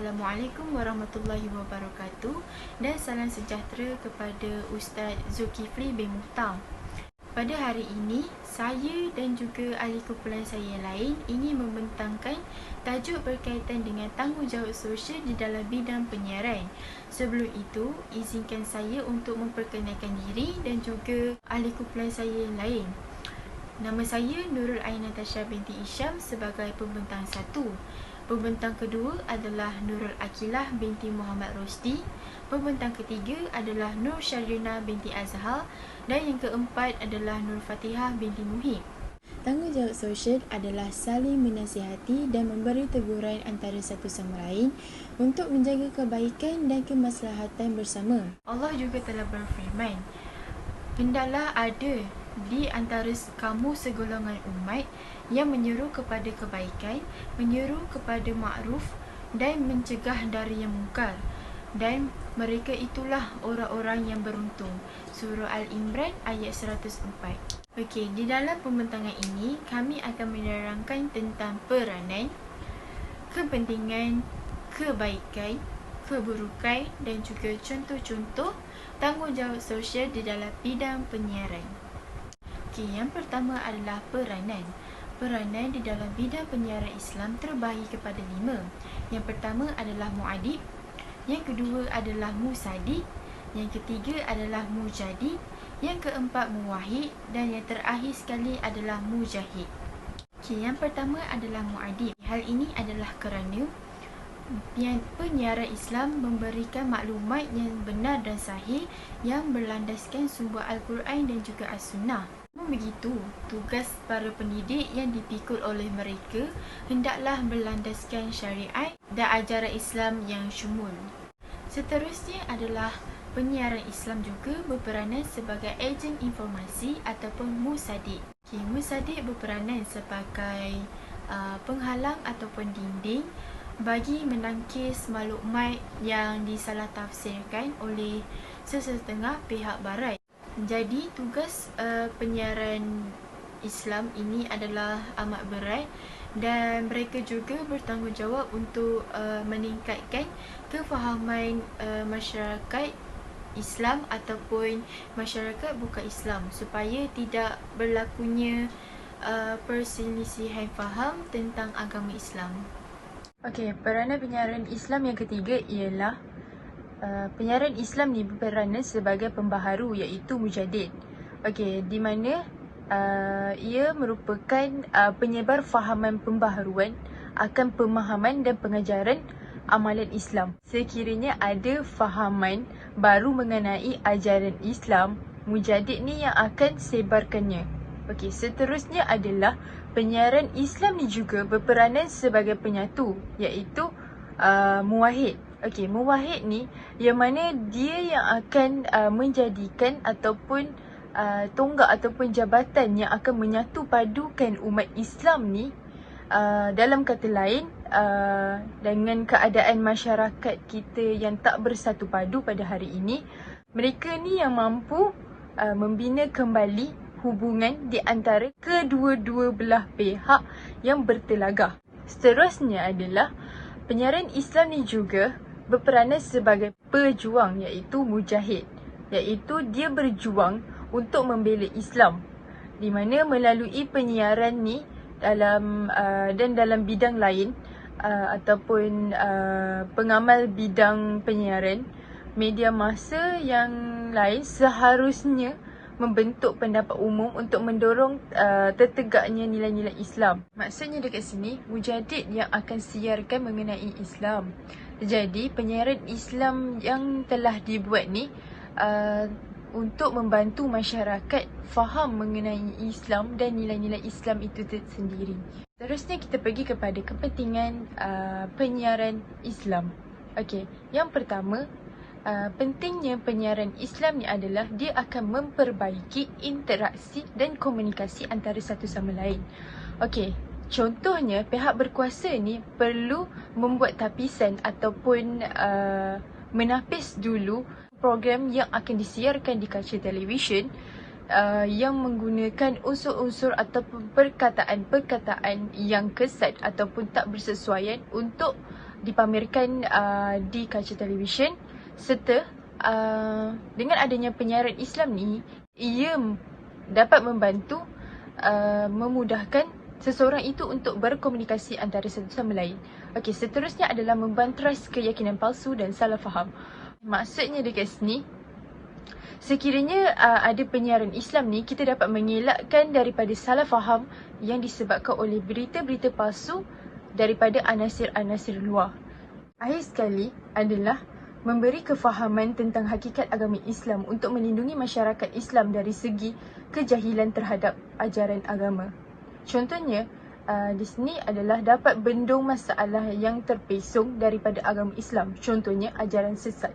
Assalamualaikum warahmatullahi wabarakatuh dan salam sejahtera kepada Ustaz Zulkifli bin Muhtar. Pada hari ini, saya dan juga ahli kumpulan saya yang lain ingin membentangkan tajuk berkaitan dengan tanggungjawab sosial di dalam bidang penyiaran. Sebelum itu, izinkan saya untuk memperkenalkan diri dan juga ahli kumpulan saya yang lain. Nama saya Nurul Ain Natasha binti Isyam sebagai pembentang 1. Pembentang kedua adalah Nurul Akilah binti Muhammad Rosdi. Pembentang ketiga adalah Nur Syarina binti Azhar. Dan yang keempat adalah Nur Fatihah binti Muhib. Tanggungjawab sosial adalah saling menasihati dan memberi teguran antara satu sama lain untuk menjaga kebaikan dan kemaslahatan bersama. Allah juga telah berfirman, "Hendaklah ada di antara kamu segolongan umat yang menyeru kepada kebaikan, menyeru kepada makruf dan mencegah dari yang mungkar. Dan mereka itulah orang-orang yang beruntung." Surah Al-Imran ayat 104. Okey, di dalam pembentangan ini kami akan menerangkan tentang peranan, kepentingan, kebaikan, keburukan dan juga contoh-contoh tanggungjawab sosial di dalam bidang penyiaran. Okey, yang pertama adalah peranan. Peranan di dalam bidang penyiaran Islam terbahagi kepada 5. Yang pertama adalah muadib, yang kedua adalah musadid, yang ketiga adalah mujadid, yang keempat muwahhid dan yang terakhir sekali adalah mujahid. Okey, yang pertama adalah muadib. Hal ini adalah kerana penyiaran Islam memberikan maklumat yang benar dan sahih yang berlandaskan sumber Al-Quran dan juga As-Sunnah. Namun begitu, tugas para pendidik yang dipikul oleh mereka hendaklah berlandaskan syariat dan ajaran Islam yang syumul. Seterusnya adalah penyiaran Islam juga berperanan sebagai ejen informasi ataupun musadid. Musadid berperanan sebagai penghalang ataupun dinding bagi menangkis maklumat yang disalah tafsirkan oleh sesetengah pihak barat. Jadi tugas penyiaran Islam ini adalah amat berat dan mereka juga bertanggungjawab untuk meningkatkan kefahaman masyarakat Islam ataupun masyarakat bukan Islam supaya tidak berlakunya perselisihan faham tentang agama Islam. Okey, peranan penyiaran Islam yang ketiga ialah penyiaran Islam ni berperanan sebagai pembaharu iaitu mujadid. Okey, di mana ia merupakan penyebar fahaman pembaharuan akan pemahaman dan pengajaran amalan Islam. Sekiranya ada fahaman baru mengenai ajaran Islam, mujadid ni yang akan sebarkannya. Okey, seterusnya adalah penyiaran Islam ni juga berperanan sebagai penyatu iaitu muwahhid. Okey, muwahhid ni yang mana dia yang akan menjadikan ataupun tonggak ataupun jabatan yang akan menyatu padukan umat Islam ni, dalam kata lain, dengan keadaan masyarakat kita yang tak bersatu padu pada hari ini, mereka ni yang mampu membina kembali hubungan di antara kedua-dua belah pihak yang bertelagah. Seterusnya adalah penyiaran Islam ni juga berperanan sebagai pejuang iaitu mujahid, iaitu dia berjuang untuk membela Islam, di mana melalui penyiaran ni dalam bidang lain ataupun pengamal bidang penyiaran, media massa yang lain seharusnya membentuk pendapat umum untuk mendorong tertegaknya nilai-nilai Islam. Maksudnya dekat sini, mujadid yang akan siarkan mengenai Islam. Jadi penyiaran Islam yang telah dibuat ni untuk membantu masyarakat faham mengenai Islam dan nilai-nilai Islam itu sendiri. Terusnya kita pergi kepada kepentingan penyiaran Islam. Okey, yang pertama, pentingnya penyiaran Islam ni adalah dia akan memperbaiki interaksi dan komunikasi antara satu sama lain. Okey, contohnya pihak berkuasa ni perlu membuat tapisan ataupun menapis dulu program yang akan disiarkan di kaca televisyen yang menggunakan unsur-unsur ataupun perkataan-perkataan yang kesat ataupun tak bersesuaian untuk dipamerkan di kaca televisyen, serta dengan adanya penyiaran Islam ni, ia dapat membantu memudahkan seseorang itu untuk berkomunikasi antara satu sama lain. Okey, seterusnya adalah membantras keyakinan palsu dan salah faham. Maksudnya dekat sini, sekiranya ada penyiaran Islam ni, kita dapat mengelakkan daripada salah faham yang disebabkan oleh berita-berita palsu daripada anasir-anasir luar. Akhir sekali adalah memberi kefahaman tentang hakikat agama Islam untuk melindungi masyarakat Islam dari segi kejahilan terhadap ajaran agama. Contohnya, di sini adalah dapat bendung masalah yang terpesong daripada agama Islam. Contohnya, ajaran sesat.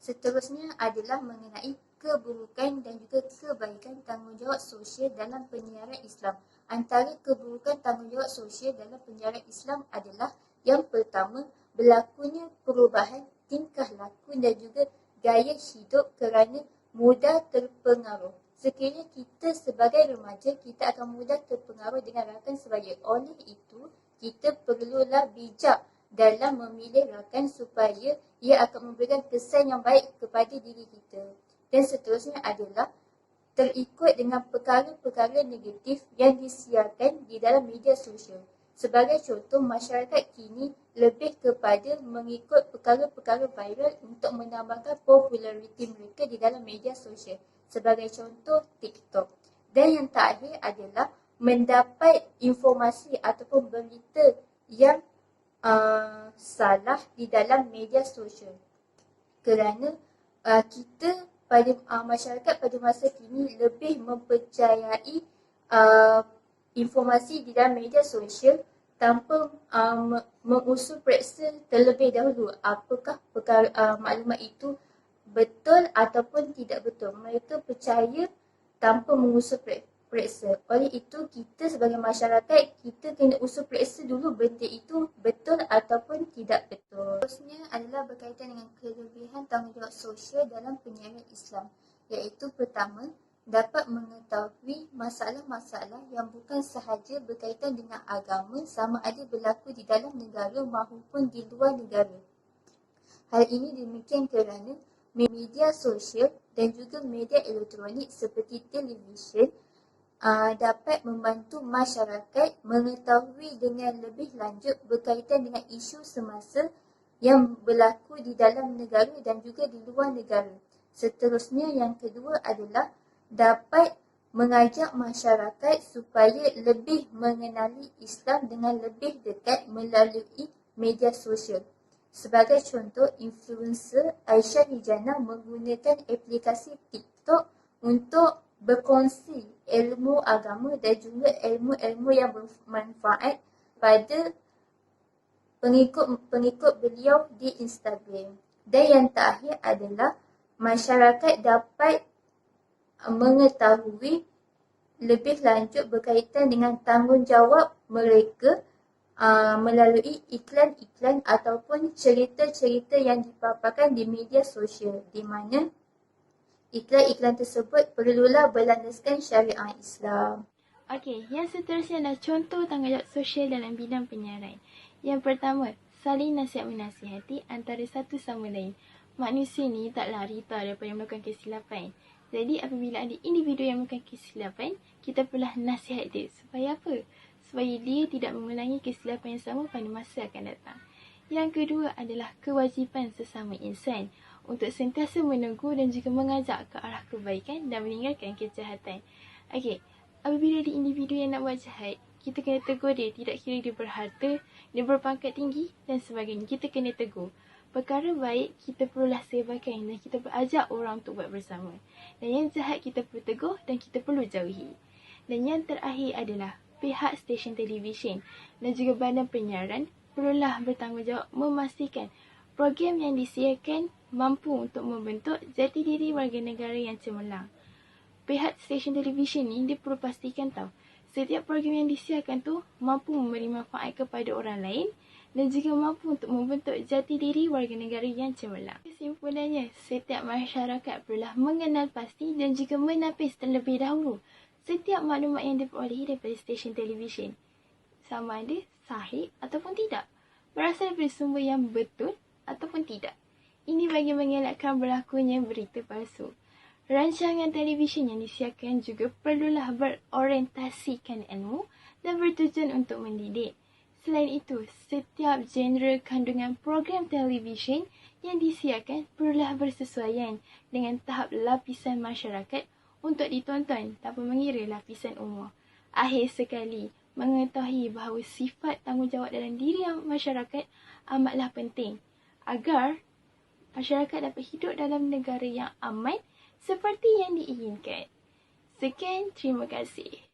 Seterusnya adalah mengenai keburukan dan juga kebaikan tanggungjawab sosial dalam penyiaran Islam. Antara keburukan tanggungjawab sosial dalam penyiaran Islam adalah yang pertama, berlakunya perubahan tingkah laku dan juga gaya hidup kerana mudah terpengaruh. Sekiranya kita sebagai remaja, kita akan mudah terpengaruh dengan rakan sebaya. Oleh itu, kita perlulah bijak dalam memilih rakan supaya ia akan memberikan kesan yang baik kepada diri kita. Dan seterusnya adalah terikut dengan perkara-perkara negatif yang disiarkan di dalam media sosial. Sebagai contoh, masyarakat kini lebih kepada mengikut perkara-perkara viral untuk menambahkan populariti mereka di dalam media sosial. Sebagai contoh, TikTok. Dan yang terakhir adalah mendapat informasi ataupun berita yang salah di dalam media sosial. Kerana kita pada masyarakat pada masa kini lebih mempercayai informasi di dalam media sosial tanpa mengusul periksa terlebih dahulu apakah maklumat itu betul ataupun tidak betul. Mereka percaya tanpa mengusul periksa. Oleh itu, kita sebagai masyarakat, kita kena usul periksa dulu benda itu betul ataupun tidak betul. Seterusnya adalah berkaitan dengan kelebihan tanggungjawab sosial dalam penyiaran Islam. Iaitu pertama, dapat mengetahui masalah-masalah yang bukan sahaja berkaitan dengan agama sama ada berlaku di dalam negara maupun di luar negara. Hal ini demikian kerana media sosial dan juga media elektronik seperti televisyen dapat membantu masyarakat mengetahui dengan lebih lanjut berkaitan dengan isu semasa yang berlaku di dalam negara dan juga di luar negara. Seterusnya, yang kedua adalah dapat mengajak masyarakat supaya lebih mengenali Islam dengan lebih dekat melalui media sosial. Sebagai contoh, influencer Aisyah Hijana menggunakan aplikasi TikTok untuk berkongsi ilmu agama dan juga ilmu-ilmu yang bermanfaat pada pengikut beliau di Instagram. Dan yang terakhir adalah masyarakat dapat mengetahui lebih lanjut berkaitan dengan tanggungjawab mereka melalui iklan-iklan ataupun cerita-cerita yang dipaparkan di media sosial, di mana iklan-iklan tersebut perlulah berlandaskan syariah Islam. Okey, yang seterusnya adalah contoh tanggungjawab sosial dalam bidang penyiaran. Yang pertama, saling nasihat menasihati antara satu sama lain. Manusia ni tak lari daripada melakukan kesilapan. Jadi apabila ada individu yang melakukan kesilapan, kita perlulah nasihat dia. Supaya apa? Supaya dia tidak mengulangi kesilapan yang sama pada masa akan datang. Yang kedua adalah kewajipan sesama insan untuk sentiasa menegur dan juga mengajak ke arah kebaikan dan meninggalkan kejahatan. Okey, apabila ada individu yang nak buat jahat, kita kena tegur dia, tidak kira dia berharta, dia berpangkat tinggi dan sebagainya. Kita kena tegur. Perkara baik kita perlulah sebarkan dan kita ajak orang untuk buat bersama. Dan yang jahat kita perlu tegur dan kita perlu jauhi. Dan yang terakhir adalah pihak stesen televisyen dan juga badan penyiaran perlulah bertanggungjawab memastikan program yang disiarkan mampu untuk membentuk jati diri warga negara yang cemerlang. Pihak stesen televisyen ni dia perlu pastikan setiap program yang disiarkan tu mampu memberi manfaat kepada orang lain dan juga mampu untuk membentuk jati diri warga negara yang cemerlang. Kesimpulannya, setiap masyarakat perlulah mengenal pasti dan juga menapis terlebih dahulu setiap maklumat yang diperolehi daripada stesen televisyen, sama ada sahih ataupun tidak. berasal dari sumber yang betul ataupun tidak. Ini bagi mengelakkan berlakunya berita palsu. Rancangan televisyen yang disiarkan juga perlulah berorientasikan ilmu dan bertujuan untuk mendidik. Selain itu, setiap genre kandungan program televisyen yang disiarkan perlulah bersesuaian dengan tahap lapisan masyarakat untuk ditonton tanpa mengira lapisan umur. Akhir sekali, mengetahui bahawa sifat tanggungjawab dalam diri masyarakat amatlah penting agar masyarakat dapat hidup dalam negara yang aman seperti yang diinginkan. Sekian, terima kasih.